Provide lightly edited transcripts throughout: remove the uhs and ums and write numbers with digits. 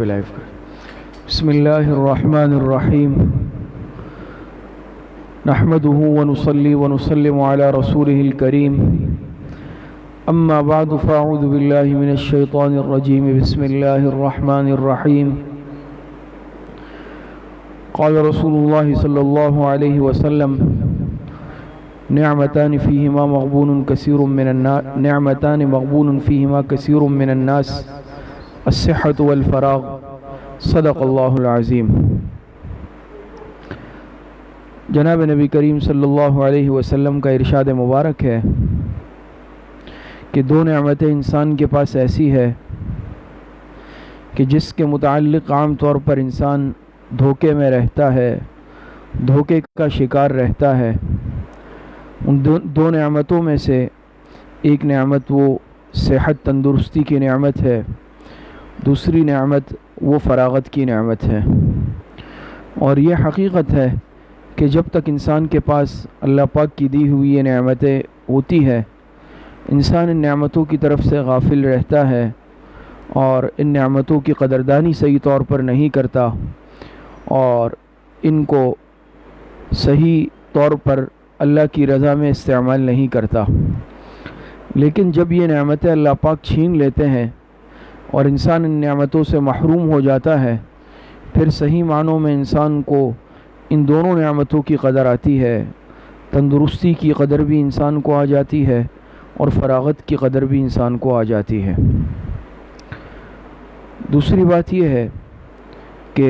پہ لائیو کر. بسم اللہ الرحمن الرحیم. نحمده ونصلي ونسلم على رسوله الكريم. اما بعد فاعوذ بالله من الشيطان الرجيم. بسم الله الرحمن الرحيم. قال رسول الله صلى الله عليه وسلم: نعمتان فيهما مغبون كثير من الناس الصحة والفراغ. صدق اللہ العظیم. جناب نبی کریم صلی اللہ علیہ وسلم کا ارشاد مبارک ہے کہ دو نعمتیں انسان کے پاس ایسی ہے کہ جس کے متعلق عام طور پر انسان دھوکے میں رہتا ہے، دھوکے کا شکار رہتا ہے. ان دو نعمتوں میں سے ایک نعمت وہ صحت تندرستی کی نعمت ہے، دوسری نعمت وہ فراغت کی نعمت ہے. اور یہ حقیقت ہے کہ جب تک انسان کے پاس اللہ پاک کی دی ہوئی یہ نعمتیں ہوتی ہے، انسان ان نعمتوں کی طرف سے غافل رہتا ہے اور ان نعمتوں کی قدردانی صحیح طور پر نہیں کرتا اور ان کو صحیح طور پر اللہ کی رضا میں استعمال نہیں کرتا. لیکن جب یہ نعمتیں اللہ پاک چھین لیتے ہیں اور انسان ان نعمتوں سے محروم ہو جاتا ہے، پھر صحیح معنوں میں انسان کو ان دونوں نعمتوں کی قدر آتی ہے. تندرستی کی قدر بھی انسان کو آ جاتی ہے اور فراغت کی قدر بھی انسان کو آ جاتی ہے. دوسری بات یہ ہے کہ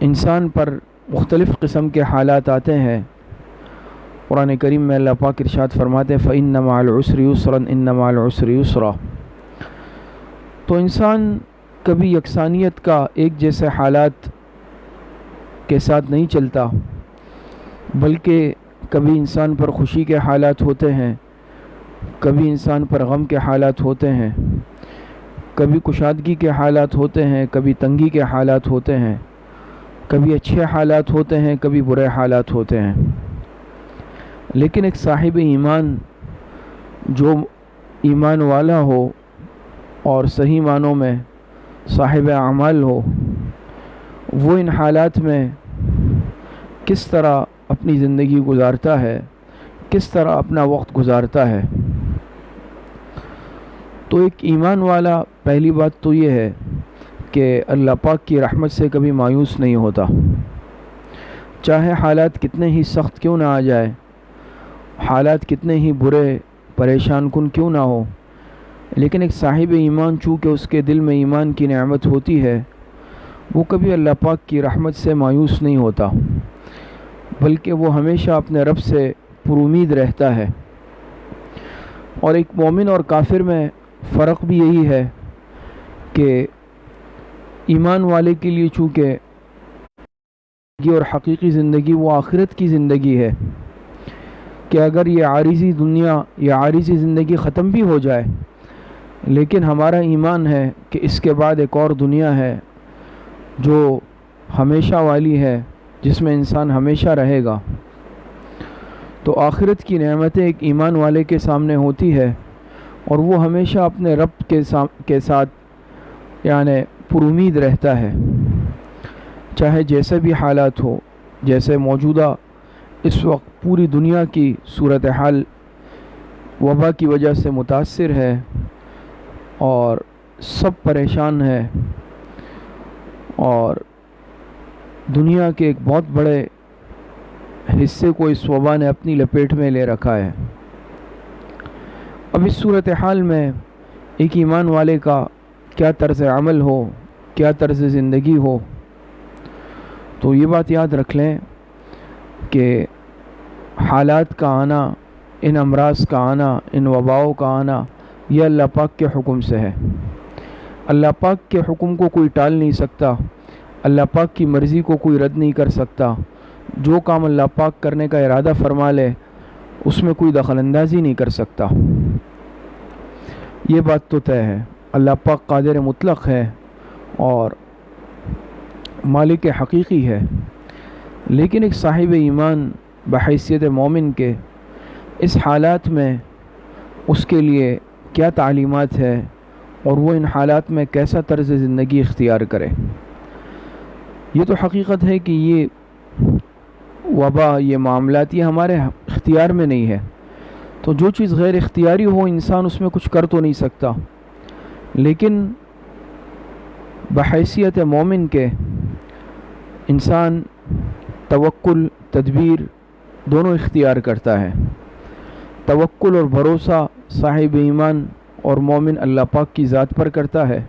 انسان پر مختلف قسم کے حالات آتے ہیں. قرآن کریم میں اللہ پاک ارشاد فرماتے ہیں: فَإِنَّ مَعَ الْعُسْرِ يُسْرًا إِنَّ مَعَ الْعُسْرِ يُسْرًا. تو انسان کبھی یکسانیت کا ایک جیسے حالات کے ساتھ نہیں چلتا، بلکہ کبھی انسان پر خوشی کے حالات ہوتے ہیں، کبھی انسان پر غم کے حالات ہوتے ہیں، کبھی کشادگی کے حالات ہوتے ہیں، کبھی تنگی کے حالات ہوتے ہیں، کبھی اچھے حالات ہوتے ہیں، کبھی برے حالات ہوتے ہیں. لیکن ایک صاحب ایمان جو ایمان والا ہو اور صحیح معنوں میں صاحب اعمال ہو، وہ ان حالات میں کس طرح اپنی زندگی گزارتا ہے، کس طرح اپنا وقت گزارتا ہے. تو ایک ایمان والا پہلی بات تو یہ ہے کہ اللہ پاک کی رحمت سے کبھی مایوس نہیں ہوتا، چاہے حالات کتنے ہی سخت کیوں نہ آ جائے، حالات کتنے ہی برے پریشان کن کیوں نہ ہو. لیکن ایک صاحب ایمان چونکہ اس کے دل میں ایمان کی نعمت ہوتی ہے، وہ کبھی اللہ پاک کی رحمت سے مایوس نہیں ہوتا، بلکہ وہ ہمیشہ اپنے رب سے پر امید رہتا ہے. اور ایک مومن اور کافر میں فرق بھی یہی ہے کہ ایمان والے کے لیے چونکہ اور حقیقی زندگی وہ آخرت کی زندگی ہے کہ اگر یہ عارضی دنیا یا عارضی زندگی ختم بھی ہو جائے، لیکن ہمارا ایمان ہے کہ اس کے بعد ایک اور دنیا ہے جو ہمیشہ والی ہے، جس میں انسان ہمیشہ رہے گا. تو آخرت کی نعمتیں ایک ایمان والے کے سامنے ہوتی ہے اور وہ ہمیشہ اپنے رب کے ساتھ یعنی پر امید رہتا ہے، چاہے جیسے بھی حالات ہو. جیسے موجودہ اس وقت پوری دنیا کی صورتحال وبا کی وجہ سے متاثر ہے اور سب پریشان ہے، اور دنیا کے ایک بہت بڑے حصے کو اس وبا نے اپنی لپیٹ میں لے رکھا ہے. اب اس صورتحال میں ایک ایمان والے کا کیا طرز عمل ہو، کیا طرز زندگی ہو. تو یہ بات یاد رکھ لیں کہ حالات کا آنا، ان امراض کا آنا، ان وباؤں کا آنا، یہ اللہ پاک کے حکم سے ہے. اللہ پاک کے حکم کو کوئی ٹال نہیں سکتا، اللہ پاک کی مرضی کو کوئی رد نہیں کر سکتا. جو کام اللہ پاک کرنے کا ارادہ فرما لے اس میں کوئی دخل اندازی نہیں کر سکتا. یہ بات تو طے ہے. اللہ پاک قادر مطلق ہے اور مالک حقیقی ہے. لیکن ایک صاحب ایمان بحیثیت مومن کے اس حالات میں اس کے لیے کیا تعلیمات ہے، اور وہ ان حالات میں کیسا طرز زندگی اختیار کرے۔ یہ تو حقیقت ہے کہ یہ وبا، یہ معاملات، یہ ہمارے اختیار میں نہیں ہے، تو جو چیز غیر اختیاری ہو انسان اس میں کچھ کر تو نہیں سکتا، لیکن بحیثیت مومن کے انسان توکل، تدبیر دونوں اختیار کرتا ہے۔ توکل اور بھروسہ صاحب ایمان اور مومن اللہ پاک کی ذات پر کرتا ہے،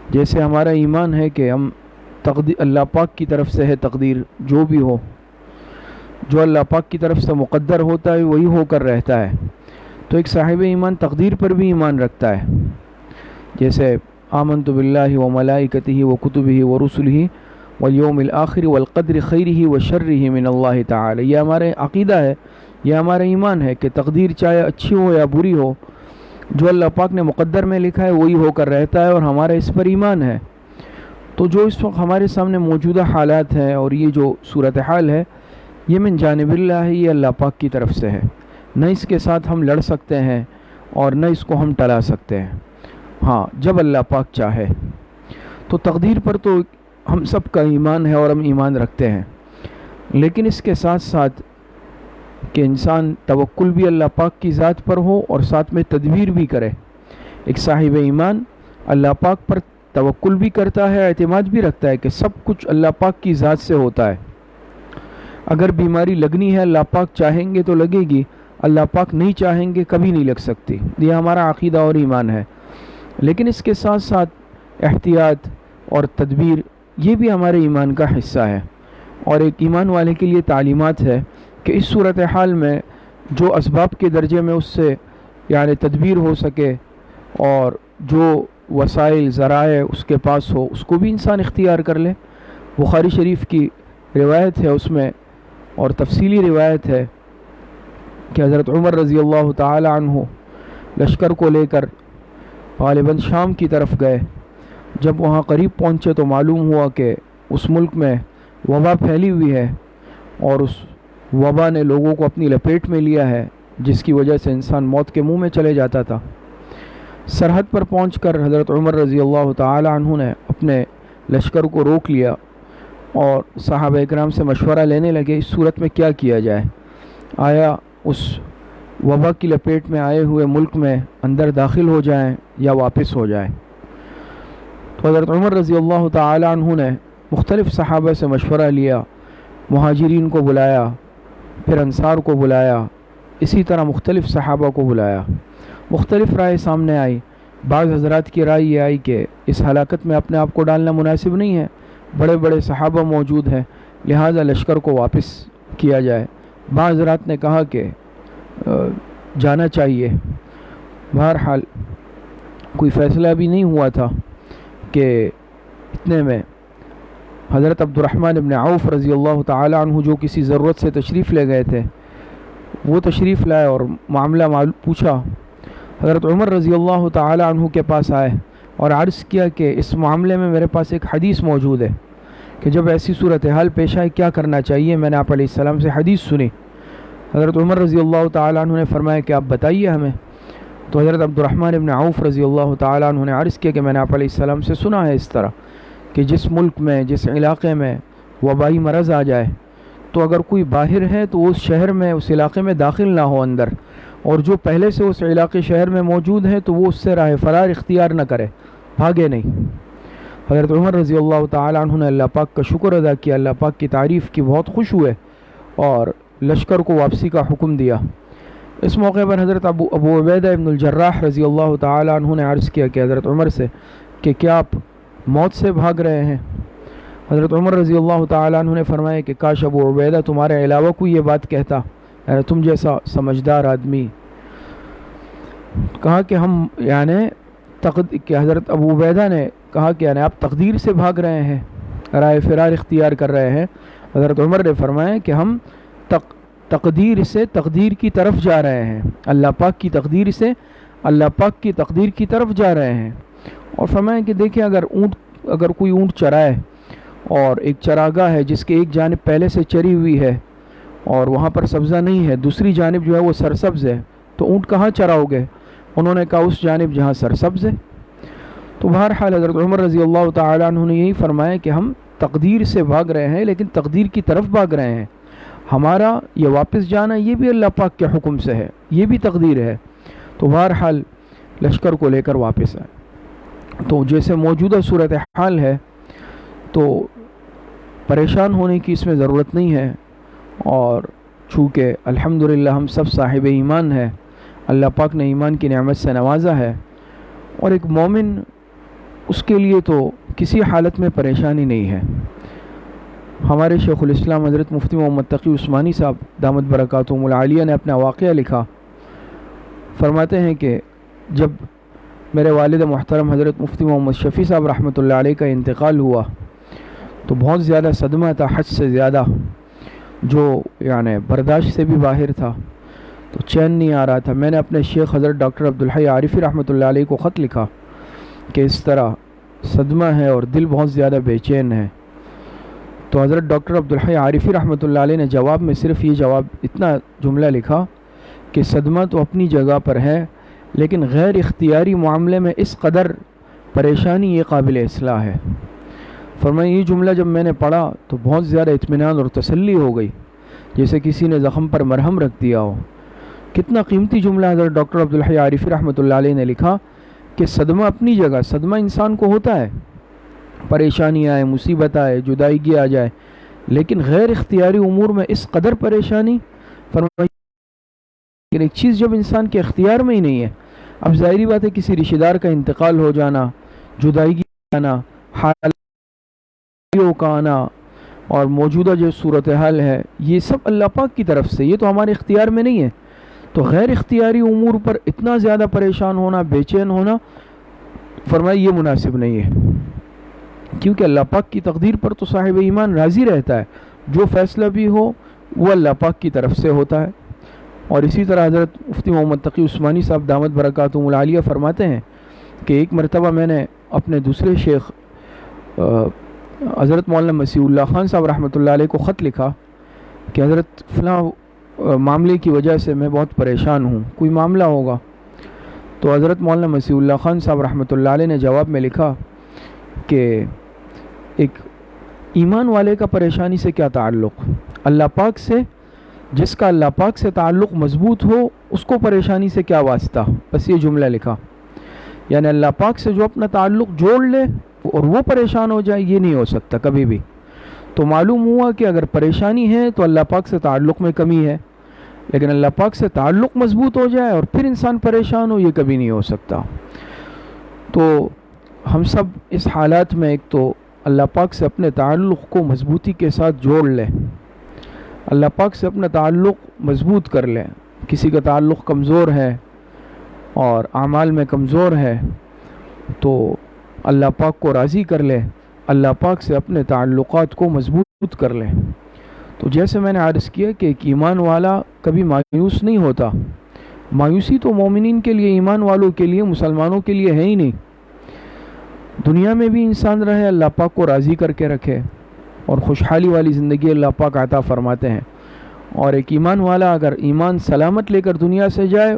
جیسے ہمارا ایمان ہے کہ ہم اللہ پاک کی طرف سے ہے، تقدیر جو بھی ہو، جو اللہ پاک کی طرف سے مقدر ہوتا ہے وہی ہو کر رہتا ہے، تو ایک صاحب ایمان تقدیر پر بھی ایمان رکھتا ہے، جیسے آمنت باللہ و ملائکتہ و کتبہ و رسلہ والیوم الآخر والقدر خیرہ و شرہ من اللہ تعالی۔ یہ ہمارا عقیدہ ہے، یہ ہمارا ایمان ہے کہ تقدیر چاہے اچھی ہو یا بری ہو، جو اللہ پاک نے مقدر میں لکھا ہے وہی ہو کر رہتا ہے، اور ہمارا اس پر ایمان ہے۔ تو جو اس وقت ہمارے سامنے موجودہ حالات ہیں اور یہ جو صورتحال ہے، یہ من جانب اللہ ہے، یہ اللہ پاک کی طرف سے ہے، نہ اس کے ساتھ ہم لڑ سکتے ہیں اور نہ اس کو ہم ٹلا سکتے ہیں، ہاں جب اللہ پاک چاہے۔ تو تقدیر پر تو ہم سب کا ایمان ہے اور ہم ایمان رکھتے ہیں، لیکن اس کے ساتھ ساتھ کہ انسان توکل بھی اللہ پاک کی ذات پر ہو اور ساتھ میں تدبیر بھی کرے۔ ایک صاحب ایمان اللہ پاک پر توکل بھی کرتا ہے، اعتماد بھی رکھتا ہے کہ سب کچھ اللہ پاک کی ذات سے ہوتا ہے۔ اگر بیماری لگنی ہے اللہ پاک چاہیں گے تو لگے گی، اللہ پاک نہیں چاہیں گے کبھی نہیں لگ سکتی، یہ ہمارا عقیدہ اور ایمان ہے۔ لیکن اس کے ساتھ ساتھ احتیاط اور تدبیر یہ بھی ہمارے ایمان کا حصہ ہے، اور ایک ایمان والے کے لیے تعلیمات ہے کہ اس صورتحال میں جو اسباب کے درجے میں اس سے یعنی تدبیر ہو سکے اور جو وسائل ذرائع اس کے پاس ہو اس کو بھی انسان اختیار کر لے۔ بخاری شریف کی روایت ہے اس میں، اور تفصیلی روایت ہے کہ حضرت عمر رضی اللہ تعالی عنہ لشکر کو لے کر غالباً شام کی طرف گئے۔ جب وہاں قریب پہنچے تو معلوم ہوا کہ اس ملک میں وبا پھیلی ہوئی ہے، اور اس وبا نے لوگوں کو اپنی لپیٹ میں لیا ہے، جس کی وجہ سے انسان موت کے منہ میں چلے جاتا تھا۔ سرحد پر پہنچ کر حضرت عمر رضی اللہ تعالی عنہ نے اپنے لشکر کو روک لیا اور صحابہ اکرام سے مشورہ لینے لگے اس صورت میں کیا کیا جائے، آیا اس وبا کی لپیٹ میں آئے ہوئے ملک میں اندر داخل ہو جائیں یا واپس ہو جائیں۔ تو حضرت عمر رضی اللہ تعالی عنہ نے مختلف صحابہ سے مشورہ لیا، مہاجرین کو بلایا، پھر انصار کو بلایا، اسی طرح مختلف صحابہ کو بلایا، مختلف رائے سامنے آئی۔ بعض حضرات کی رائے یہ آئی کہ اس ہلاکت میں اپنے آپ کو ڈالنا مناسب نہیں ہے، بڑے بڑے صحابہ موجود ہیں، لہٰذا لشکر کو واپس کیا جائے۔ بعض حضرات نے کہا کہ جانا چاہیے۔ بہرحال کوئی فیصلہ بھی نہیں ہوا تھا کہ اتنے میں حضرت عبد الرحمن ابن عوف رضی اللہ تعالی عنہ جو کسی ضرورت سے تشریف لے گئے تھے، وہ تشریف لائے اور معاملہ پوچھا۔ حضرت عمر رضی اللہ تعالی عنہ کے پاس آئے اور عرض کیا کہ اس معاملے میں میرے پاس ایک حدیث موجود ہے کہ جب ایسی صورتحال پیش آئے کیا کرنا چاہیے۔ میں نے آپ علیہ السلام سے حدیث سنی۔ حضرت عمر رضی اللہ تعالی عنہ نے فرمایا کہ آپ بتائیے ہمیں۔ تو حضرت عبد الرحمن ابن عوف رضی اللہ تعالی عنہ نے عرض کیا کہ میں نے آپ علیہ السلام سے سنا ہے اس طرح کہ جس ملک میں، جس علاقے میں وبائی مرض آ جائے تو اگر کوئی باہر ہے تو وہ اس شہر میں، اس علاقے میں داخل نہ ہو اندر، اور جو پہلے سے اس علاقے شہر میں موجود ہیں تو وہ اس سے راہ فرار اختیار نہ کرے، بھاگے نہیں۔ حضرت عمر رضی اللہ تعالی عنہ نے اللہ پاک کا شکر ادا کیا، اللہ پاک کی تعریف کی، بہت خوش ہوئے اور لشکر کو واپسی کا حکم دیا۔ اس موقع پر حضرت ابو عبیدہ ابن الجراح رضی اللہ تعالی عنہ نے عرض کیا کہ حضرت عمر سے کہ کیا آپ موت سے بھاگ رہے ہیں؟ حضرت عمر رضی اللہ تعالی عنہ نے فرمایا کہ کاش ابو عبیدہ تمہارے علاوہ کوئی یہ بات کہتا، یعنی تم جیسا سمجھدار آدمی۔ کہا کہ ہم کہ حضرت ابو عبیدہ نے کہا کہ آپ تقدیر سے بھاگ رہے ہیں، رائے فرار اختیار کر رہے ہیں۔ حضرت عمر نے فرمایا کہ ہم تقدیر سے تقدیر کی طرف جا رہے ہیں، اللہ پاک کی تقدیر سے اللہ پاک کی تقدیر کی طرف جا رہے ہیں۔ اور فرمایا کہ دیکھیں اگر کوئی اونٹ چرائے اور ایک چراگاہ ہے جس کے ایک جانب پہلے سے چری ہوئی ہے اور وہاں پر سبزہ نہیں ہے، دوسری جانب جو ہے وہ سرسبز ہے، تو اونٹ کہاں چراؤ گے؟ انہوں نے کہا اس جانب جہاں سرسبز ہے۔ تو بہرحال حضرت عمر رضی اللہ تعالیٰ عنہ نے یہی فرمایا کہ ہم تقدیر سے بھاگ رہے ہیں لیکن تقدیر کی طرف بھاگ رہے ہیں. ہمارا یہ واپس جانا یہ بھی اللہ پاک کے حکم سے ہے, یہ بھی تقدیر ہے. تو بہرحال لشکر کو لے کر واپس آئے. تو جیسے موجودہ صورتحال ہے تو پریشان ہونے کی اس میں ضرورت نہیں ہے, اور چونکہ الحمدللہ ہم سب صاحب ایمان ہیں, اللہ پاک نے ایمان کی نعمت سے نوازا ہے, اور ایک مومن اس کے لیے تو کسی حالت میں پریشانی نہیں ہے. ہمارے شیخ الاسلام حضرت مفتی محمد تقی عثمانی صاحب دامت برکاتہم العالیہ نے اپنا واقعہ لکھا. فرماتے ہیں کہ جب میرے والد محترم حضرت مفتی محمد شفیع صاحب رحمۃ اللہ علیہ کا انتقال ہوا تو بہت زیادہ صدمہ تھا, حد سے زیادہ, جو یعنی برداشت سے بھی باہر تھا, تو چین نہیں آ رہا تھا. میں نے اپنے شیخ حضرت ڈاکٹر عبدالحی عارفی رحمۃ اللہ علیہ کو خط لکھا کہ اس طرح صدمہ ہے اور دل بہت زیادہ بے چین ہے. تو حضرت ڈاکٹر عبدالحی عارفی رحمۃ اللہ علیہ نے جواب میں صرف یہ جواب اتنا جملہ لکھا کہ صدمہ تو اپنی جگہ پر ہے لیکن غیر اختیاری معاملے میں اس قدر پریشانی یہ قابل اصلاح ہے. فرمایا یہ جملہ جب میں نے پڑھا تو بہت زیادہ اطمینان اور تسلی ہو گئی, جیسے کسی نے زخم پر مرہم رکھ دیا ہو. کتنا قیمتی جملہ حضرت ڈاکٹر عبدالحی عارفی رحمۃ اللہ علیہ نے لکھا کہ صدمہ اپنی جگہ, صدمہ انسان کو ہوتا ہے, پریشانی آئے, مصیبت آئے, جدائیگی آ جائے, لیکن غیر اختیاری امور میں اس قدر پریشانی. فرمایا ایک چیز جب انسان کے اختیار میں ہی نہیں ہے, اب ظاہری بات ہے کسی رشتہ دار کا انتقال ہو جانا, جدائیگی آنا, حالیوں کا آنا, اور موجودہ جو صورتحال ہے یہ سب اللہ پاک کی طرف سے, یہ تو ہمارے اختیار میں نہیں ہے. تو غیر اختیاری امور پر اتنا زیادہ پریشان ہونا, بے چین ہونا, فرمایا یہ مناسب نہیں ہے, کیونکہ اللہ پاک کی تقدیر پر تو صاحب ایمان راضی رہتا ہے. جو فیصلہ بھی ہو وہ اللہ پاک کی طرف سے ہوتا ہے. اور اسی طرح حضرت مفتی محمد تقی عثمانی صاحب دامت برکاتہم العالیہ فرماتے ہیں کہ ایک مرتبہ میں نے اپنے دوسرے شیخ حضرت مولانا مسیح اللہ خان صاحب رحمۃ اللہ علیہ کو خط لکھا کہ حضرت فلاں معاملے کی وجہ سے میں بہت پریشان ہوں, کوئی معاملہ ہوگا. تو حضرت مولانا مسیح اللہ خان صاحب رحمۃ اللہ علیہ نے جواب میں لکھا کہ ایک ایمان والے کا پریشانی سے کیا تعلق, اللہ پاک سے, جس کا اللہ پاک سے تعلق مضبوط ہو اس کو پریشانی سے کیا واسطہ. بس یہ جملہ لکھا, یعنی اللہ پاک سے جو اپنا تعلق جوڑ لے اور وہ پریشان ہو جائے, یہ نہیں ہو سکتا کبھی بھی. تو معلوم ہوا کہ اگر پریشانی ہے تو اللہ پاک سے تعلق میں کمی ہے, لیکن اللہ پاک سے تعلق مضبوط ہو جائے اور پھر انسان پریشان ہو, یہ کبھی نہیں ہو سکتا. تو ہم سب اس حالات میں ایک تو اللہ پاک سے اپنے تعلق کو مضبوطی کے ساتھ جوڑ لیں, اللہ پاک سے اپنا تعلق مضبوط کر لیں. کسی کا تعلق کمزور ہے اور اعمال میں کمزور ہے تو اللہ پاک کو راضی کر لے, اللہ پاک سے اپنے تعلقات کو مضبوط کر لیں. تو جیسے میں نے عرض کیا کہ ایک ایمان والا کبھی مایوس نہیں ہوتا. مایوسی تو مومنین کے لیے, ایمان والوں کے لیے, مسلمانوں کے لیے ہے ہی نہیں. دنیا میں بھی انسان رہے اللہ پاک کو راضی کر کے رکھے اور خوشحالی والی زندگی اللہ پاک عطا فرماتے ہیں. اور ایک ایمان والا اگر ایمان سلامت لے کر دنیا سے جائے,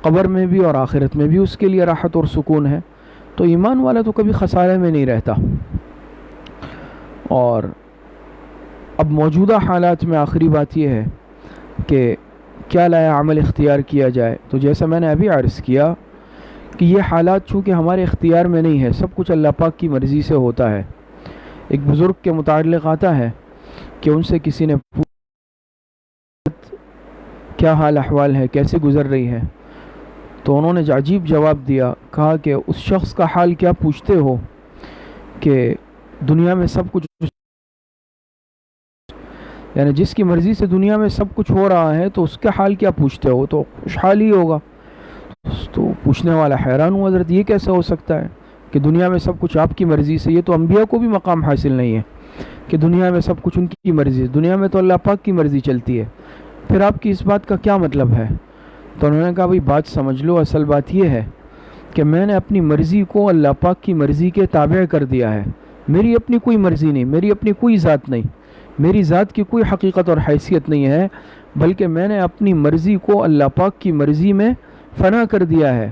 قبر میں بھی اور آخرت میں بھی اس کے لیے راحت اور سکون ہے. تو ایمان والا تو کبھی خسارے میں نہیں رہتا. اور اب موجودہ حالات میں آخری بات یہ ہے کہ کیا لایا عمل اختیار کیا جائے. تو جیسا میں نے ابھی عرض کیا کہ یہ حالات چونکہ ہمارے اختیار میں نہیں ہے, سب کچھ اللہ پاک کی مرضی سے ہوتا ہے. ایک بزرگ کے متعلق آتا ہے کہ ان سے کسی نے پوچھا کیا حال احوال ہے, کیسے گزر رہی ہے. تو انہوں نے عجیب جواب دیا, کہا کہ اس شخص کا حال کیا پوچھتے ہو کہ دنیا میں سب کچھ, یعنی جس کی مرضی سے دنیا میں سب کچھ ہو رہا ہے تو اس کا حال کیا پوچھتے ہو, تو خوشحال ہی ہوگا. تو پوچھنے والا حیران ہوا, حضرت یہ کیسے ہو سکتا ہے کہ دنیا میں سب کچھ آپ کی مرضی سے, یہ تو انبیاء کو بھی مقام حاصل نہیں ہے کہ دنیا میں سب کچھ ان کی مرضی سے, دنیا میں تو اللہ پاک کی مرضی چلتی ہے, پھر آپ کی اس بات کا کیا مطلب ہے. تو انہوں نے کہا بھائی بات سمجھ لو, اصل بات یہ ہے کہ میں نے اپنی مرضی کو اللہ پاک کی مرضی کے تابع کر دیا ہے. میری اپنی کوئی مرضی نہیں, میری اپنی کوئی ذات نہیں, میری ذات کی کوئی حقیقت اور حیثیت نہیں ہے, بلکہ میں نے اپنی مرضی کو اللہ پاک کی مرضی میں فنا کر دیا ہے.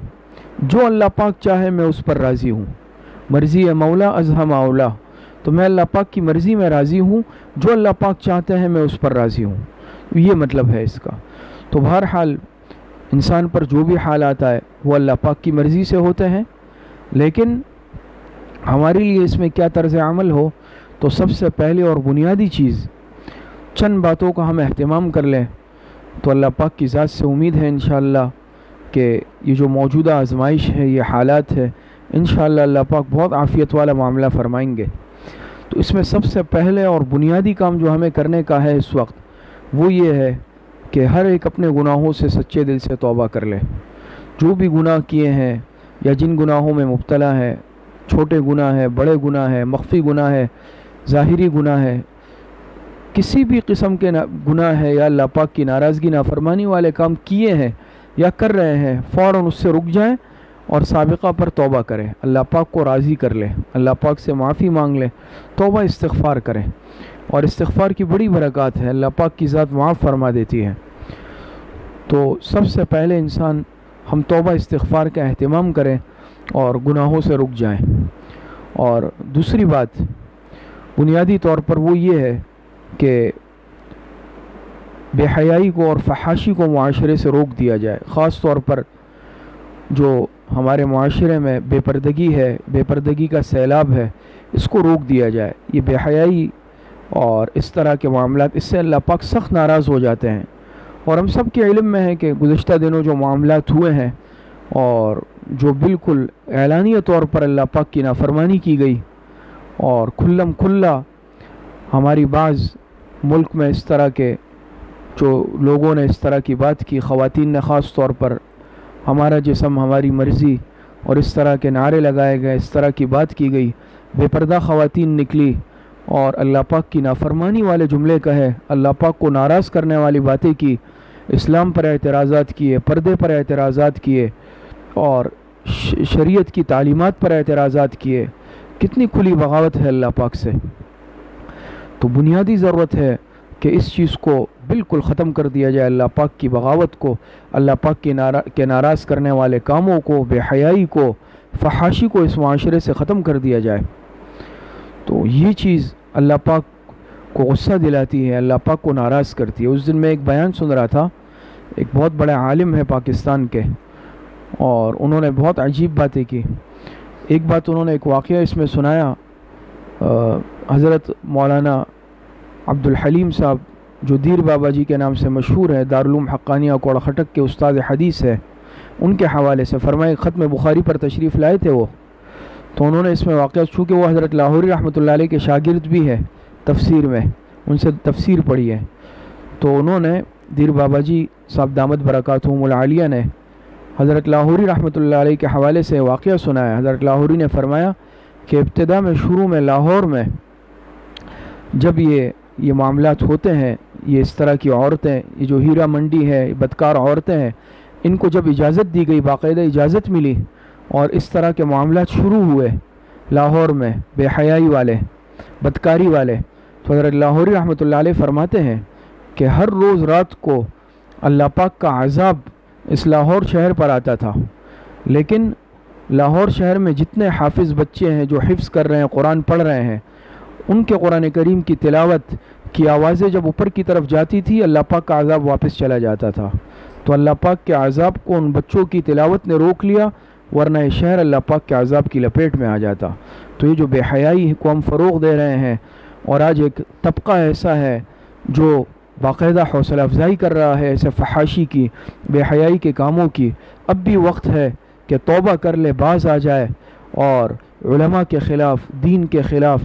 جو اللہ پاک چاہے میں اس پر راضی ہوں. مرضی مولا ازہم اولا، تو میں اللہ پاک کی مرضی میں راضی ہوں، جو اللہ پاک چاہتے ہیں میں اس پر راضی ہوں، یہ مطلب ہے اس کا۔ تو بہرحال انسان پر جو بھی حال آتا ہے وہ اللہ پاک کی مرضی سے ہوتے ہیں، لیکن ہمارے لیے اس میں کیا طرز عمل ہو، تو سب سے پہلے اور بنیادی چیز چند باتوں کا ہم اہتمام کر لیں، تو اللہ پاک کی ذات سے امید ہے انشاءاللہ کہ یہ جو موجودہ آزمائش ہے، یہ حالات ہے، انشاءاللہ اللہ پاک بہت عافیت والا معاملہ فرمائیں گے۔ تو اس میں سب سے پہلے اور بنیادی کام جو ہمیں کرنے کا ہے اس وقت وہ یہ ہے کہ ہر ایک اپنے گناہوں سے سچے دل سے توبہ کر لے۔ جو بھی گناہ کیے ہیں یا جن گناہوں میں مبتلا ہے، چھوٹے گناہ ہے، بڑے گناہ ہے، مخفی گناہ ہے، ظاہری گناہ ہے، کسی بھی قسم کے گناہ ہے یا اللہ پاک کی ناراضگی نافرمانی والے کام کیے ہیں یا کر رہے ہیں، فوراً اس سے رک جائیں اور سابقہ پر توبہ کریں، اللہ پاک کو راضی کر لیں، اللہ پاک سے معافی مانگ لیں، توبہ استغفار کریں۔ اور استغفار کی بڑی برکات ہے، اللہ پاک کی ذات معاف فرما دیتی ہے۔ تو سب سے پہلے انسان ہم توبہ استغفار کا اہتمام کریں اور گناہوں سے رک جائیں۔ اور دوسری بات بنیادی طور پر وہ یہ ہے کہ بے حیائی کو اور فحاشی کو معاشرے سے روک دیا جائے، خاص طور پر جو ہمارے معاشرے میں بے پردگی ہے، بے پردگی کا سیلاب ہے، اس کو روک دیا جائے۔ یہ بے حیائی اور اس طرح کے معاملات، اس سے اللہ پاک سخت ناراض ہو جاتے ہیں، اور ہم سب کے علم میں ہے کہ گزشتہ دنوں جو معاملات ہوئے ہیں اور جو بالکل اعلانیہ طور پر اللہ پاک کی نافرمانی کی گئی، اور کھلم کھلا ہماری بعض ملک میں اس طرح کے جو لوگوں نے اس طرح کی بات کی، خواتین نے خاص طور پر ہمارا جسم ہماری مرضی اور اس طرح کے نعرے لگائے گئے، اس طرح کی بات کی گئی، بے پردہ خواتین نکلی اور اللہ پاک کی نافرمانی والے جملے کہے، اللہ پاک کو ناراض کرنے والی باتیں کی، اسلام پر اعتراضات کیے، پردے پر اعتراضات کیے اور شریعت کی تعلیمات پر اعتراضات کیے۔ کتنی کھلی بغاوت ہے اللہ پاک سے۔ تو بنیادی ضرورت ہے کہ اس چیز کو بالکل ختم کر دیا جائے، اللہ پاک کی بغاوت کو، اللہ پاک کے ناراض کرنے والے کاموں کو، بے حیائی کو، فحاشی کو اس معاشرے سے ختم کر دیا جائے۔ تو یہ چیز اللہ پاک کو غصہ دلاتی ہے، اللہ پاک کو ناراض کرتی ہے۔ اس دن میں ایک بیان سن رہا تھا، ایک بہت بڑے عالم ہے پاکستان کے، اور انہوں نے بہت عجیب باتیں کی۔ ایک بات انہوں نے ایک واقعہ اس میں سنایا، حضرت مولانا عبدالحلیم صاحب جو دیر بابا جی کے نام سے مشہور ہے، دارالعلوم حقانیہ کوڑ خٹک کے استاد حدیث ہے، ان کے حوالے سے فرمائے ختم بخاری پر تشریف لائے تھے وہ، تو انہوں نے اس میں واقعہ، چونکہ وہ حضرت لاہوری رحمۃ اللہ علیہ کے شاگرد بھی ہے تفسیر میں، ان سے تفسیر پڑھی ہے، تو انہوں نے دیر بابا جی صاحب دامت برکاتہم العالیہ نے حضرت لاہوری رحمۃ اللہ علیہ کے حوالے سے واقعہ سنایا۔ حضرت لاہوری نے فرمایا کہ ابتدا میں شروع میں لاہور میں جب یہ معاملات ہوتے ہیں، یہ اس طرح کی عورتیں، یہ جو ہیرا منڈی ہے، بدکار عورتیں ہیں، ان کو جب اجازت دی گئی، باقاعدہ اجازت ملی اور اس طرح کے معاملات شروع ہوئے لاہور میں، بے حیائی والے، بدکاری والے، تو حضرت لاہوری رحمۃ اللہ علیہ فرماتے ہیں کہ ہر روز رات کو اللہ پاک کا عذاب اس لاہور شہر پر آتا تھا، لیکن لاہور شہر میں جتنے حافظ بچے ہیں جو حفظ کر رہے ہیں، قرآن پڑھ رہے ہیں، ان کے قرآن کریم کی تلاوت کی آوازیں جب اوپر کی طرف جاتی تھی، اللہ پاک کا عذاب واپس چلا جاتا تھا۔ تو اللہ پاک کے عذاب کو ان بچوں کی تلاوت نے روک لیا، ورنہ یہ شہر اللہ پاک کے عذاب کی لپیٹ میں آ جاتا۔ تو یہ جو بے حیائی کو ہم فروغ دے رہے ہیں، اور آج ایک طبقہ ایسا ہے جو باقاعدہ حوصلہ افزائی کر رہا ہے ایسے فحاشی کی، بے حیائی کے کاموں کی، اب بھی وقت ہے کہ توبہ کر لے، باز آ جائے اور علماء کے خلاف، دین کے خلاف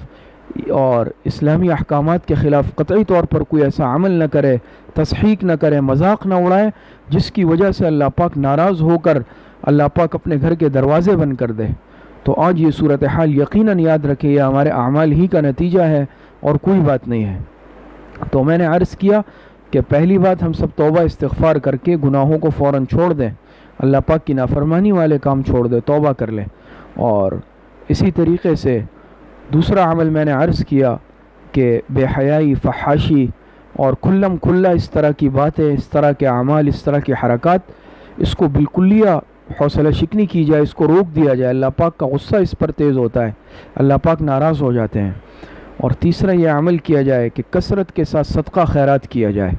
اور اسلامی احکامات کے خلاف قطعی طور پر کوئی ایسا عمل نہ کرے، تصحیق نہ کرے، مذاق نہ اڑائے، جس کی وجہ سے اللہ پاک ناراض ہو کر اللہ پاک اپنے گھر کے دروازے بند کر دے۔ تو آج یہ صورتحال یقیناً یاد رکھے، یہ ہمارے اعمال ہی کا نتیجہ ہے اور کوئی بات نہیں ہے۔ تو میں نے عرض کیا کہ پہلی بات، ہم سب توبہ استغفار کر کے گناہوں کو فوراً چھوڑ دیں، اللہ پاک کی نافرمانی والے کام چھوڑ دیں، توبہ کر لیں۔ اور اسی طریقے سے دوسرا عمل میں نے عرض کیا کہ بے حیائی، فحاشی اور کھلم کھلا اس طرح کی باتیں، اس طرح کے اعمال، اس طرح کی حرکات، اس کو بالکلیہ حوصلہ شکنی کی جائے، اس کو روک دیا جائے، اللہ پاک کا غصہ اس پر تیز ہوتا ہے، اللہ پاک ناراض ہو جاتے ہیں۔ اور تیسرا یہ عمل کیا جائے کہ کثرت کے ساتھ صدقہ خیرات کیا جائے۔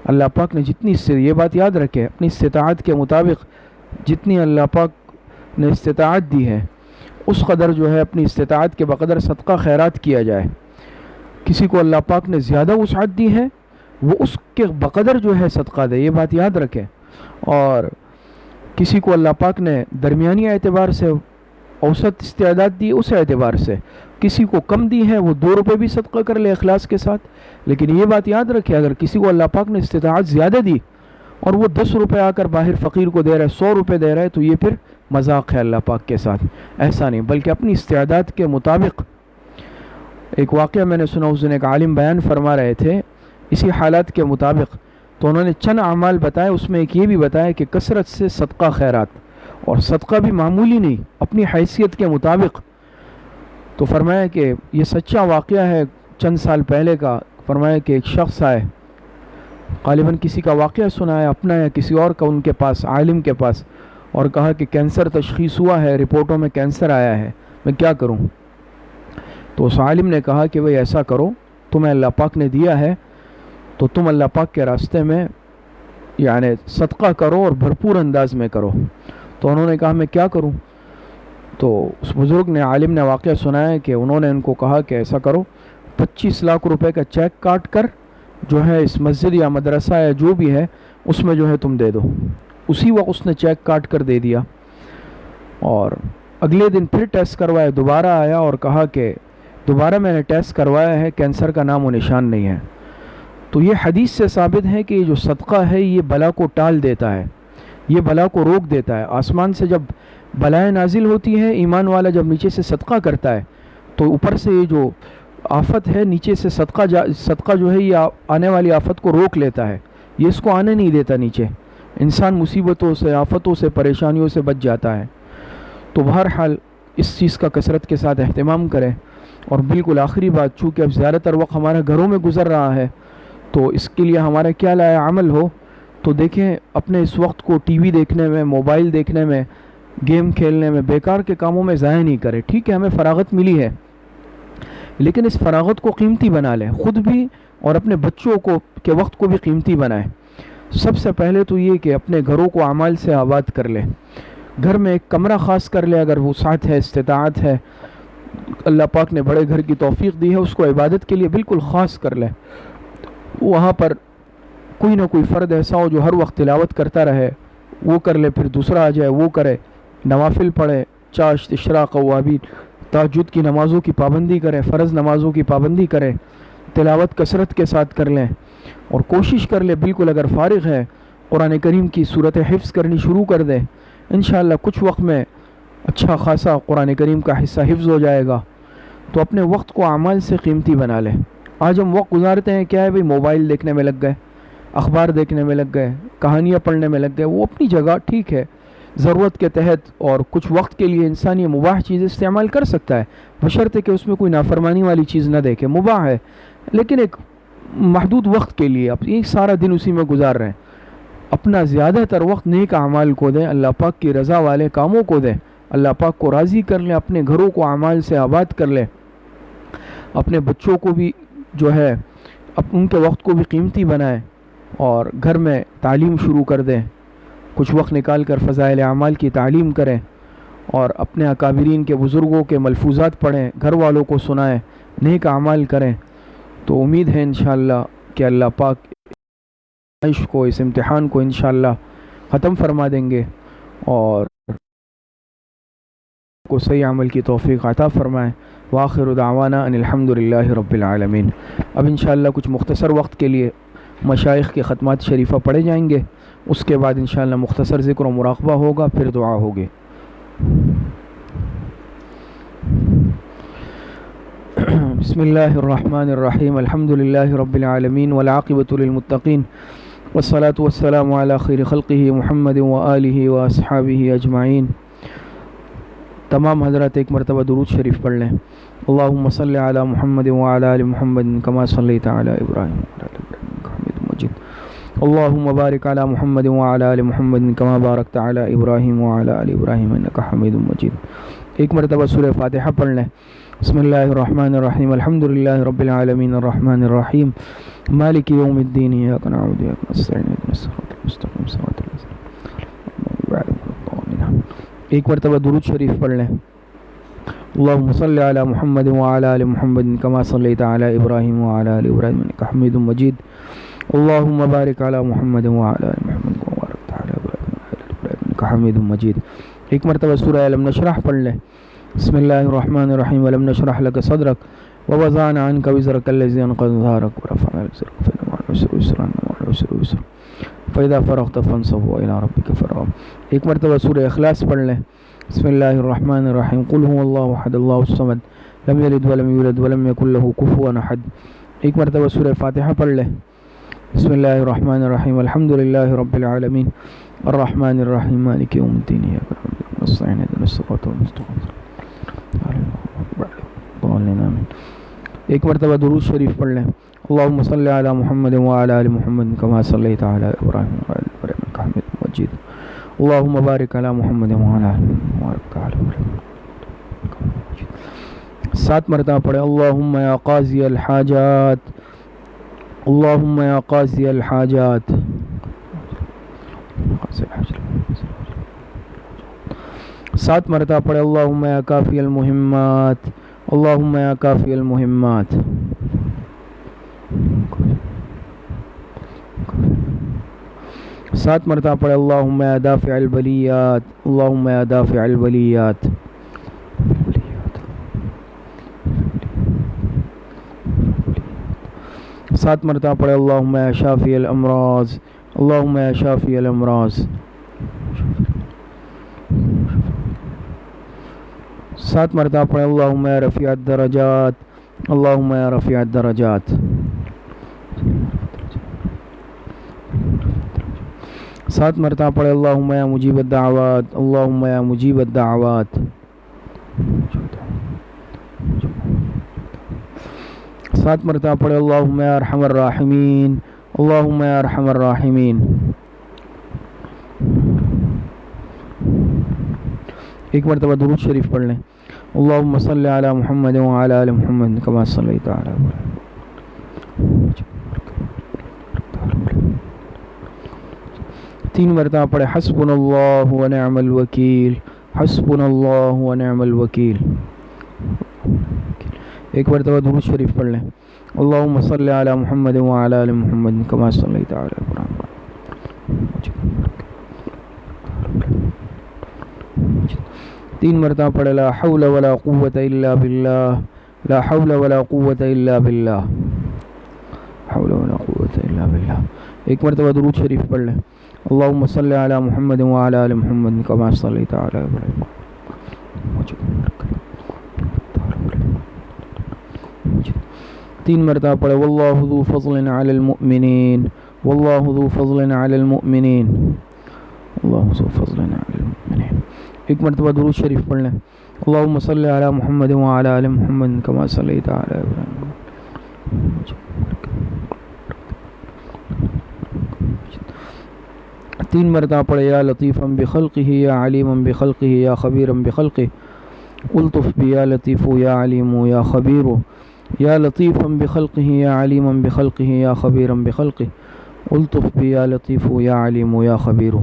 اللہ پاک نے جتنی یہ بات یاد رکھے، اپنی استطاعت کے مطابق جتنی اللہ پاک نے استطاعت دی ہے اس قدر جو ہے اپنی استطاعت کے بقدر صدقہ خیرات کیا جائے۔ کسی کو اللہ پاک نے زیادہ وسعت دی ہے وہ اس کے بقدر جو ہے صدقہ دے، یہ بات یاد رکھے۔ اور کسی کو اللہ پاک نے درمیانی اعتبار سے اوسط استعداد دی، اس اعتبار سے کسی کو کم دی ہے وہ 2 روپے بھی صدقہ کر لے اخلاص کے ساتھ۔ لیکن یہ بات یاد رکھے اگر کسی کو اللہ پاک نے استطاعت زیادہ دی اور وہ 10 روپے آ کر باہر فقیر کو دے رہا ہے، 100 روپے دے رہا ہے، تو یہ پھر مذاق ہے اللہ پاک کے ساتھ۔ ایسا نہیں، بلکہ اپنی استعداد کے مطابق۔ ایک واقعہ میں نے سنا، اس دن ایک عالم بیان فرما رہے تھے اسی حالات کے مطابق، تو انہوں نے چند اعمال بتائے، اس میں ایک یہ بھی بتایا کہ کثرت سے صدقہ خیرات، اور صدقہ بھی معمولی نہیں، اپنی حیثیت کے مطابق۔ تو فرمایا کہ یہ سچا واقعہ ہے چند سال پہلے کا۔ فرمایا کہ ایک شخص آئے، غالباً کسی کا واقعہ سنا ہے اپنا یا کسی اور کا، ان کے پاس، عالم کے پاس، اور کہا کہ کینسر تشخیص ہوا ہے، رپورٹوں میں کینسر آیا ہے، میں کیا کروں؟ تو اس عالم نے کہا کہ بھئی ایسا کرو، تمہیں اللہ پاک نے دیا ہے تو تم اللہ پاک کے راستے میں یعنی صدقہ کرو اور بھرپور انداز میں کرو۔ تو انہوں نے کہا میں کیا کروں؟ تو اس بزرگ نے، عالم نے واقعہ سنایا کہ انہوں نے ان کو کہا کہ ایسا کرو، 25 لاکھ روپے کا چیک کاٹ کر جو ہے اس مسجد یا مدرسہ یا جو بھی ہے اس میں جو ہے تم دے دو۔ اسی وقت اس نے چیک کاٹ کر دے دیا، اور اگلے دن پھر ٹیسٹ کروایا، دوبارہ آیا اور کہا کہ دوبارہ میں نے ٹیسٹ کروایا ہے، کینسر کا نام و نشان نہیں ہے۔ تو یہ حدیث سے ثابت ہے کہ جو صدقہ ہے یہ بلا کو ٹال دیتا ہے، یہ بلا کو روک دیتا ہے۔ آسمان سے جب بلائیں نازل ہوتی ہے، ایمان والا جب نیچے سے صدقہ کرتا ہے تو اوپر سے یہ جو آفت ہے نیچے سے صدقہ جو ہے یہ آنے والی آفت کو روک لیتا ہے، یہ اس کو آنے نہیں دیتا نیچے۔ انسان مصیبتوں سے، آفتوں سے، پریشانیوں سے بچ جاتا ہے۔ تو بہرحال اس چیز کا کثرت کے ساتھ اہتمام کریں۔ اور بالکل آخری بات، چونکہ اب زیادہ تر وقت ہمارے گھروں میں گزر رہا ہے تو اس کے لیے ہمارا کیا لایا عمل ہو، تو دیکھیں اپنے اس وقت کو ٹی وی دیکھنے میں، موبائل دیکھنے میں، گیم کھیلنے میں، بیکار کے کاموں میں ضائع نہیں کرے۔ ٹھیک ہے ہمیں فراغت ملی ہے، لیکن اس فراغت کو قیمتی بنا لیں، خود بھی اور اپنے بچوں کو کے وقت کو بھی قیمتی بنائیں۔ سب سے پہلے تو یہ کہ اپنے گھروں کو اعمال سے آباد کر لیں، گھر میں ایک کمرہ خاص کر لیں اگر وسعت ہے، استطاعت ہے، اللہ پاک نے بڑے گھر کی توفیق دی ہے، اس کو عبادت کے لیے بالکل خاص کر لیں۔ وہاں پر کوئی نہ کوئی فرد ایسا ہو جو ہر وقت تلاوت کرتا رہے، وہ کر لے، پھر دوسرا آ جائے وہ کرے، نوافل پڑھے، چاشت، اشراق، اوابین، تہجد کی نمازوں کی پابندی کریں، فرض نمازوں کی پابندی کریں، تلاوت کثرت کے ساتھ کر لیں، اور کوشش کر لیں بالکل اگر فارغ ہے قرآن کریم کی صورت حفظ کرنی شروع کر دیں، انشاءاللہ کچھ وقت میں اچھا خاصا قرآن کریم کا حصہ حفظ ہو جائے گا۔ تو اپنے وقت کو اعمال سے قیمتی بنا لیں۔ آج ہم وقت گزارتے ہیں کیا ہے بھئی، موبائل دیکھنے میں لگ گئے، اخبار دیکھنے میں لگ گئے، کہانیاں پڑھنے میں لگ گئے، وہ اپنی جگہ ٹھیک ہے، ضرورت کے تحت اور کچھ وقت کے لیے انسان یہ مباح چیز استعمال کر سکتا ہے، بشرطے کہ اس میں کوئی نافرمانی والی چیز نہ دیکھے، مباح ہے، لیکن ایک محدود وقت کے لیے۔ اب ایک سارا دن اسی میں گزار رہے ہیں، اپنا زیادہ تر وقت نیک اعمال کو دیں، اللہ پاک کی رضا والے کاموں کو دیں، اللہ پاک کو راضی کر لیں، اپنے گھروں کو اعمال سے آباد کر لیں، اپنے بچوں کو بھی جو ہے ان کے وقت کو بھی قیمتی بنائیں، اور گھر میں تعلیم شروع کر دیں، کچھ وقت نکال کر فضائل اعمال کی تعلیم کریں، اور اپنے اکابرین کے بزرگوں کے ملفوظات پڑھیں، گھر والوں کو سنائیں، نیک اعمال کریں۔ تو امید ہے انشاءاللہ کہ اللہ پاک اس کو، اس امتحان کو انشاءاللہ ختم فرما دیں گے اور کو صحیح عمل کی توفیق عطا فرمائیں۔ وآخر دعوانا ان الحمدللہ رب العالمین۔ اب انشاءاللہ کچھ مختصر وقت کے لیے مشائخ کے ختمات شریفہ پڑھے جائیں گے، اس کے بعد انشاءاللہ مختصر ذکر و مراقبہ ہوگا، پھر دعا ہوگی۔ بسم اللہ الرحمن الرحیم، الحمدللہ رب العالمین والعاقبۃ للمتقین والصلاة والسلام علی خیر خلقہ محمد وآلہ واصحابہ اجمعین۔ تمام حضرات ایک مرتبہ درود شریف پڑھ لیں۔ اللہم صلی علی محمد وعلی آل محمد کما صلیت علی ابراہیم وعلی آل ابراہیم انک حمید مجید۔ اللهم بارك على محمد وعلى آل محمد كما باركت على إبراهيم وعلى آل إبراهيم إنك حميد مجيد. ایک مرتبہ سورہ فاتحہ پڑھ لیں. بسم اللہ الرحمن الرحیم الحمد للہ رب العالمین الرحمن الرحیم مالک یوم الدین ایاک نعبد و ایاک نستعین اهدنا الصراط المستقیم صراط الذین أنعمت عليهم. ایک مرتبہ درود شریف پڑھ لیں. اللهم صل على محمد وعلى آل محمد كما صليت على إبراهيم وعلى آل إبراهيم إنك حميد مجيد. اللهم بارك على محمد وعلى آل محمد كما باركت على إبراهيم وعلى آل إبراهيم إنك حميد مجيد. ایک مرتبہ سورہ الم نشرح پڑھ لیں. بسم اللہ الرحمن الرحیم الم نشرح لك صدرك ووضعنا عنك وزرك الذي أنقض ظهرك ورفعنا لك ذكرك فإن مع العسر يسرا إن مع العسر يسرا فإذا فرغت فانصب وإلى ربك فارغب. ایک مرتبہ سورہ اخلاص پڑھ لیں. بسم اللہ الرحمن الرحیم قل هو اللہ احد اللہ الصمد لم یلد ولم یولد ولم یکن له کفوا احد. ایک مرتبہ سورہ فاتحہ پڑھ لیں. بسم اللہ الرحمن الرحیم الحمد للہ رب العالمین الرحمن الرحیم مالک یوم الدین ایاک نعبد و ایاک نستعین اهدنا الصراط المستقیم. ایک مرتبہ درود شریف پڑھ لیں. اللهم صل على محمد وعلى آل محمد كما صليت على إبراهيم وعلى آل إبراهيم إنك حميد مجيد. اللهم بارك على محمد وعلى آل محمد وعلى آل محمد. 7 مرتبہ پڑھے. اللهم يا قاضي الحاجات اللهم يا قاضي الحاجات. 7 مرتبہ پڑھے. اللهم يا كافي المهمات اللهم يا كافي المهمات. 7 مرتبہ پڑھے. اللهم يا دافع البلیات اللهم يا دافع البلیات. 7 مرتبہ پڑھے. اللهم يا شافي الامراض اللهم يا شافي الامراض. 7 مرتبہ پڑھے. اللهم يا رفيع الدرجات اللهم يا رفيع الدرجات. 7 مرتبہ پڑھے. اللهم يا مجيب الدعوات اللهم يا مجيب الدعوات. 7 مرتبہ پڑھے. اللهم يا ارحم الراحمین اللهم يا ارحم الراحمین. ایک مرتبہ درود شریف پڑھ لیں. اللهم صل على محمد وعلى آل محمد كما صليت على إبراهيم. 3 مرتبہ پڑھے. حسبنا اللہ ونعم الوکیل حسبنا اللہ ونعم الوکیل. ایک مرتبہ درود شریف پڑھ لیں. اللهم صل على محمد وعلى آل محمد كما صليت على إبراهيم. 3 مرتبہ پڑھے. لا حول ولا قوة إلا بالله لا حول ولا قوة إلا بالله حول ولا قوة إلا بالله. ایک مرتبہ درود شریف پڑھ لیں. اللهم صل على محمد وعلى آل محمد كما صليت على إبراهيم. 3 مرتبہ پڑھے. والله ذو فضل على المؤمنين والله ذو فضل على المؤمنين الله ذو فضل على المؤمنين. ایک مرتبہ درود شریف پڑھ لیں. اللهم صل على محمد وعلى آل محمد كما صليت على إبراهيم. 3 مرتبہ پڑھے. یا لطیفا بخلقه یا علیما بخلقه یا خبیرا بخلقه الطف بی یا لطیف یا علیم یا خبیر یا لطیفا بخلقه یا علیما بخلقه یا خبیرا بخلقه الطف بی یا لطیف یا علیم یا خبیر.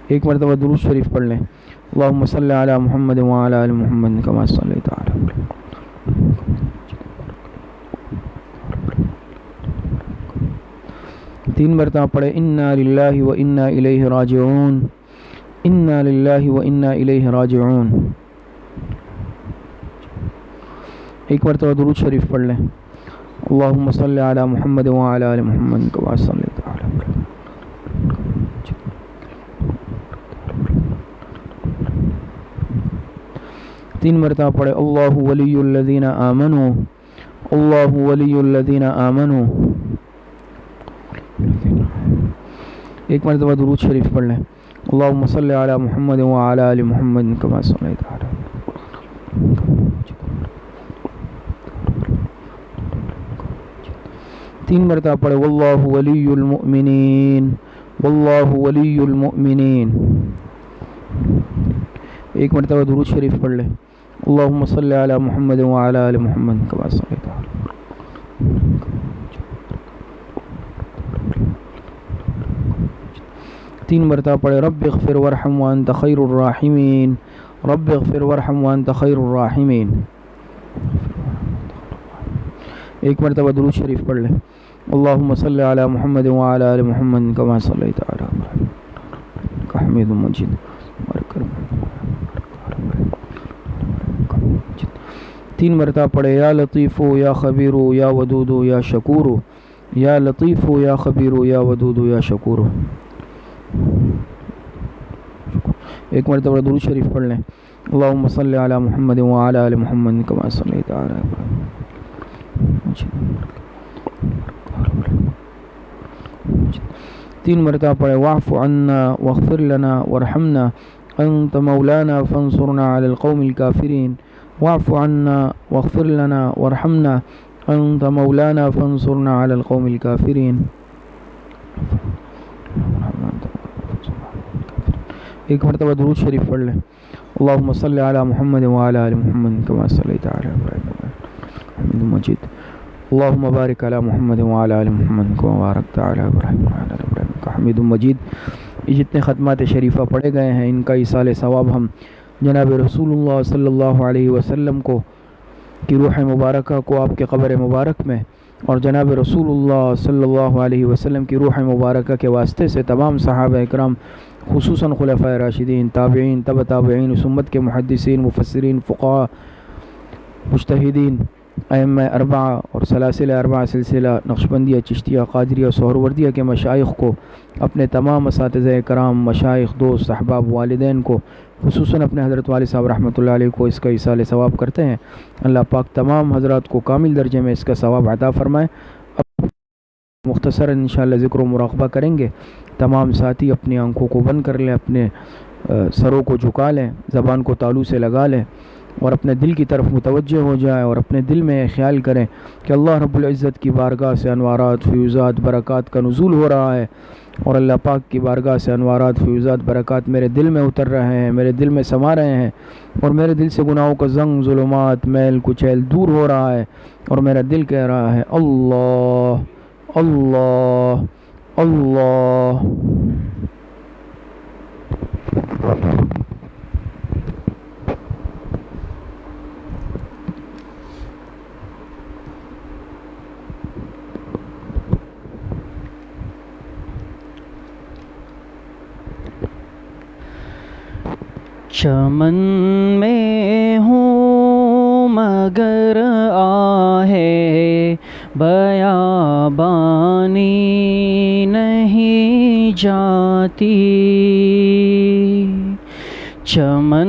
ایک مرتبہ درود شریف پڑھ لیں. اللهم صل على محمد وعلى آل محمد كما صليت على إبراهيم. 3 مرتبہ پڑھے. انا للہ و انا الیہ راجعون انا للہ و انا الیہ راجعون. ایک مرتبہ درود شریف پڑھ لیں. اللهم صل على محمد وعلى آل محمد كما صليت على إبراهيم. 3 مرتبہ پڑھے. اللہ ولی الذین آمنوا اللہ ولی الذین آمنوا. ایک مرتبہ درود شریف پڑھ لیں. اللهم صل على محمد وعلى آل محمد كما صليت على. 3 مرتبہ پڑھے واللہ ولی المؤمنین، واللہ ولی المؤمنین۔ 1 مرتبہ درود شریف پڑھ لیں، اللہم صلی علی محمد وعلی آل محمد کما صلیت علی۔ 3 مرتبہ پڑھے رب اغفر وارحم وانت خیر الراحمین، رب اغفر وارحم وانت خیر الراحمین۔ 1 مرتبہ درود شریف پڑھ لیں، اللہم صلی علی محمد وعلی آل محمد کما صلیت علی ابراہیم انک حمید مجید۔ 3 مرتبہ پڑھے یا لطیف یا خبیر یا ودود یا شکور، یا لطیف یا خبیر یا ودود یا شکور۔ 1 مرتبہ درود شریف پڑھ لیں، اللہم صلی علی محمد وعلی آل محمد کما صلیت علی ابراہیم۔ 3 مرتبہ پڑھے واعف عنا واغفر لنا وارحمنا انت مولانا فانصرنا علی القوم الکافرین، واعف عنا واغفر لنا وارحمنا انت مولانا فانصرنا علی القوم الکافرین۔ 1 مرتبہ درود شریف پڑھ لیں، اللہم صلی علی محمد وعلی آل محمد کما صلیت علی ابراہیم حمید مجید، اللہم بارک علی محمد وعلی آل محمد کما بارکت علی ابراہیم وعلی آل ابراہیم حمید مجید۔ یہ جتنے ختمات شریفہ پڑھے گئے ہیں ان کا ایصال ثواب ہم جناب رسول اللہ صلی اللہ علیہ وسلم کو کی روح مبارکہ کو آپ کے قبر مبارک میں، اور جناب رسول اللہ صلی اللہ علیہ وسلم کی روح مبارکہ کے واسطے سے تمام صحابہ اکرام خصوصاً خلفائے راشدین، تابعین، تبع تابعین، اس امت کے محدثین، مفسرین، فقہاء، مجتہدین، ائمہ اربعہ اور سلاسل اربعہ سلسلہ نقشبندیہ، چشتیہ، قادریہ، سہروردیہ کے مشائخ کو، اپنے تمام اساتذہ کرام، مشائخ، دوست، احباب، والدین کو، خصوصاً اپنے حضرت والد صاحب رحمۃ اللہ علیہ کو اس کا ایصال ثواب کرتے ہیں۔ اللہ پاک تمام حضرات کو کامل درجے میں اس کا ثواب عطا فرمائے۔ اب مختصر انشاءاللہ ذکر و مراقبہ کریں گے۔ تمام ساتھی اپنی آنکھوں کو بند کر لیں، اپنے سروں کو جھکا لیں، زبان کو تالو سے لگا لیں اور اپنے دل کی طرف متوجہ ہو جائیں، اور اپنے دل میں خیال کریں کہ اللہ رب العزت کی بارگاہ سے انوارات، فیوزات، برکات کا نزول ہو رہا ہے، اور اللہ پاک کی بارگاہ سے انوارات، فیوزات، برکات میرے دل میں اتر رہے ہیں، میرے دل میں سما رہے ہیں، اور میرے دل سے گناہوں کا زنگ، ظلمات، میل کچیل دور ہو رہا ہے، اور میرا دل کہہ رہا ہے اللہ اللہ اللہ۔ چمن میں ہوں مگر آہے بیابانی نہیں جاتی، چمن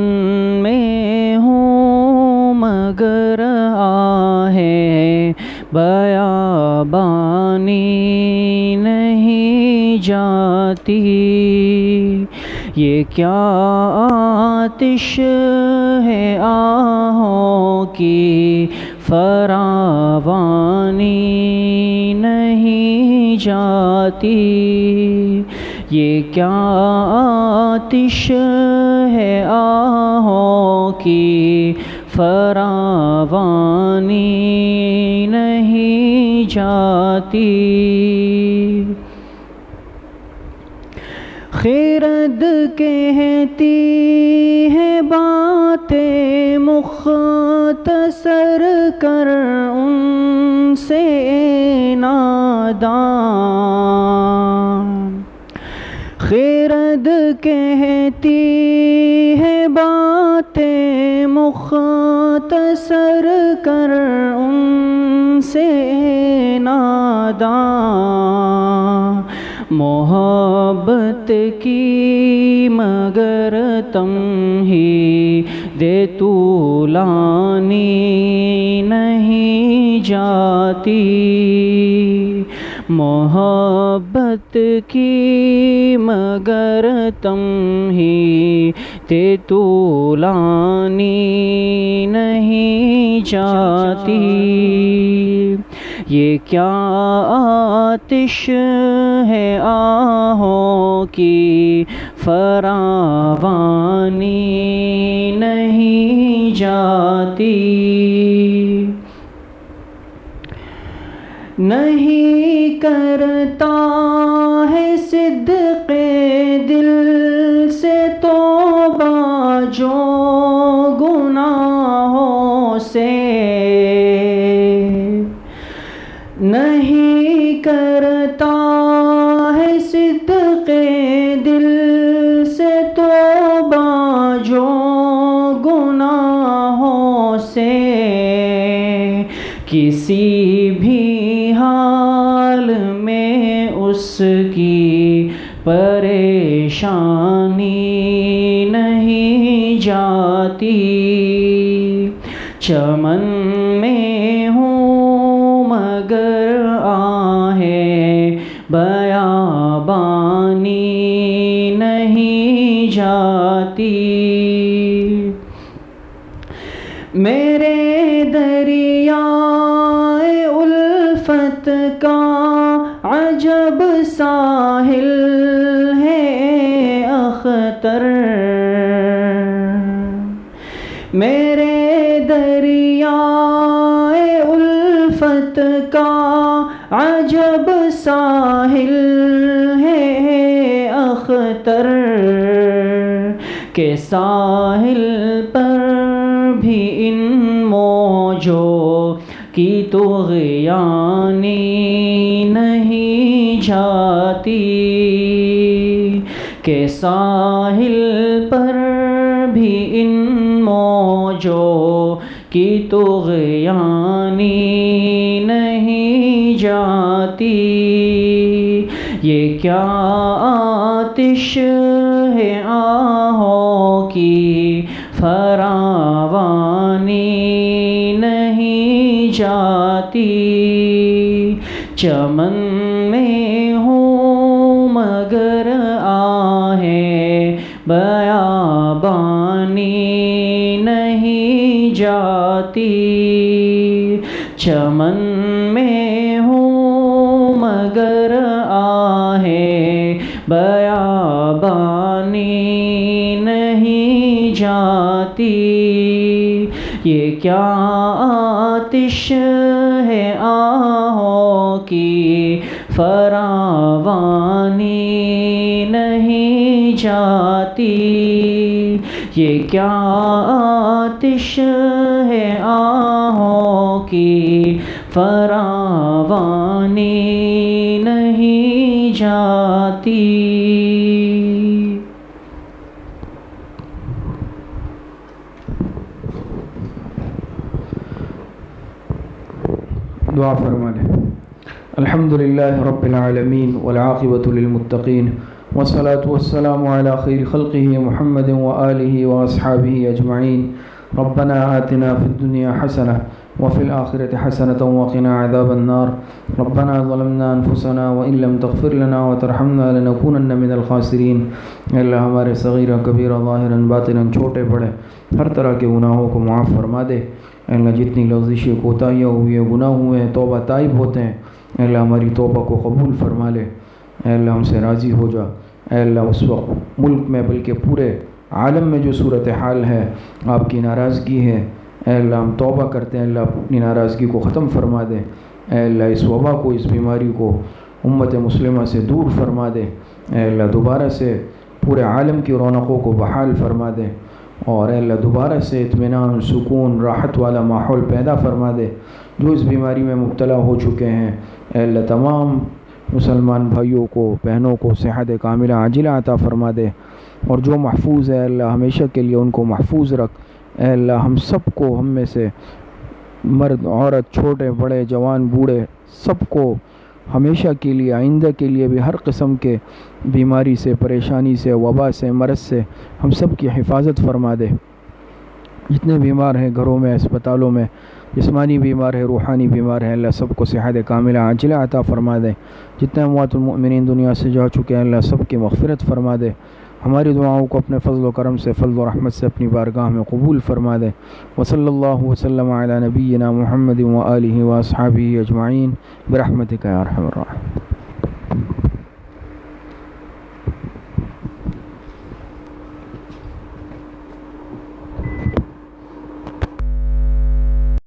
میں ہوں مگر آہے بیابانی نہیں جاتی، یہ کیا آتش ہے آہوں کی فراوانی نہیں جاتی، یہ کیا آتش ہے آہوں کی فراوانی نہیں جاتی۔ خرد کہتی ہے باتیں مختصر کر ان سے نادان، خرد کہتی ہے باتیں مختصر کر ان سے نادان، محبت کی مگر تمہی دے طولانی نہیں جاتی، محبت کی مگر تمہی دے طولانی نہیں جاتی، یہ کیا آتش ہے آہوں کی فراوانی نہیں جاتی، نہیں کرتا ہے صدق دل سے توبہ جو گناہوں سے، نہیں کرتا ہے صدق دل سے توبہ جو گناہوں سے، کسی بھی حال میں اس کی پریشانی نہیں جاتی، چمن میں ہوں مگر آہیں بیابانی نہیں جاتی، میرے دریائے الفت کا عجب ساحل ہے اختر، میرے دریائے الفت کا عجب ساحل ہے اختر، کہ ساحل پر بھی ان موجوں کی طغیانی نہیں جاتی، کہ ساحل پر بھی ان موجوں کی طغیانی نہیں جاتی، یہ کیا آتش ہے آہوں کی فراوانی نہیں جاتی، چمن میں ہوں مگر آہیں بیابانی نہیں جاتی، چمن میں ہوں مگر آہیں بیابانی نہیں جاتی، یہ کیا آتش ہے آہوں کی فراوانی نہیں جاتی، یہ کیا آتش ہے آہوں کی فراوانی نہیں جاتی۔ دعا فرما لیں۔ الحمدللہ رب العالمین والعاقبۃ للمتقین والصلاة والسلام علی خیر خلقہ محمد وآلہ واصحابہ اجمعین۔ ربنا آتنا فی الدنیا حسنہ وفی الآخرۃ حسنۃ وقنا عذاب النار۔ ربنا ظلمنا انفسنا وان لم تغفر لنا وترحمنا لنکونن من الخاسرین۔ اے اللہ ہمارے صغیرہ کبیرہ ظاہراً باطناً چھوٹے بڑے ہر طرح کے گناہوں کو معاف فرما دے۔ اے اللہ جتنی لغزشیں کوتاہیاں ہوئی ہیں گناہ ہوئے ہیں توبہ تائب ہوتے ہیں، اے اللہ ہماری توبہ کو قبول فرما لے۔ اے اللہ ہم سے راضی ہو جا۔ اے اللہ اس وقت ملک میں بلکہ پورے عالم میں جو صورتحال ہے آپ کی ناراضگی ہے، اے اللہ ہم توبہ کرتے ہیں، اللہ اپنی ناراضگی کو ختم فرما دے۔ اے اللہ اس وبا کو، اس بیماری کو امت مسلمہ سے دور فرما دے۔ اے اللہ دوبارہ سے پورے عالم کی رونقوں کو بحال فرما دے، اور اے اللہ دوبارہ سے اطمینان، سکون، راحت والا ماحول پیدا فرما دے۔ جو اس بیماری میں مبتلا ہو چکے ہیں اے اللہ تمام مسلمان بھائیوں کو، بہنوں کو صحت کاملہ عاجلہ عطا فرما دے، اور جو محفوظ ہے اللہ ہمیشہ کے لیے ان کو محفوظ رکھ۔ اے اللہ ہم سب کو، ہم میں سے مرد عورت چھوٹے بڑے جوان بوڑھے سب کو ہمیشہ کے لیے، آئندہ کے لیے بھی ہر قسم کے بیماری سے، پریشانی سے، وبا سے، مرض سے ہم سب کی حفاظت فرما دے۔ جتنے بیمار ہیں گھروں میں، اسپتالوں میں، جسمانی بیمار ہے، روحانی بیمار ہے، اللہ سب کو صحت کاملہ عاجلہ عطا فرما دے۔ جتنے اموات المؤمنین دنیا سے جا چکے ہیں اللہ سب کی مغفرت فرما دے۔ ہماری دعاؤں کو اپنے فضل و کرم سے، فضل و رحمت سے اپنی بارگاہ میں قبول فرما دے۔ وصلی اللہ وسلم علی نبینا محمد و آلہ و اصحابہ اجمعین برحمتک یا ارحم الراحمین۔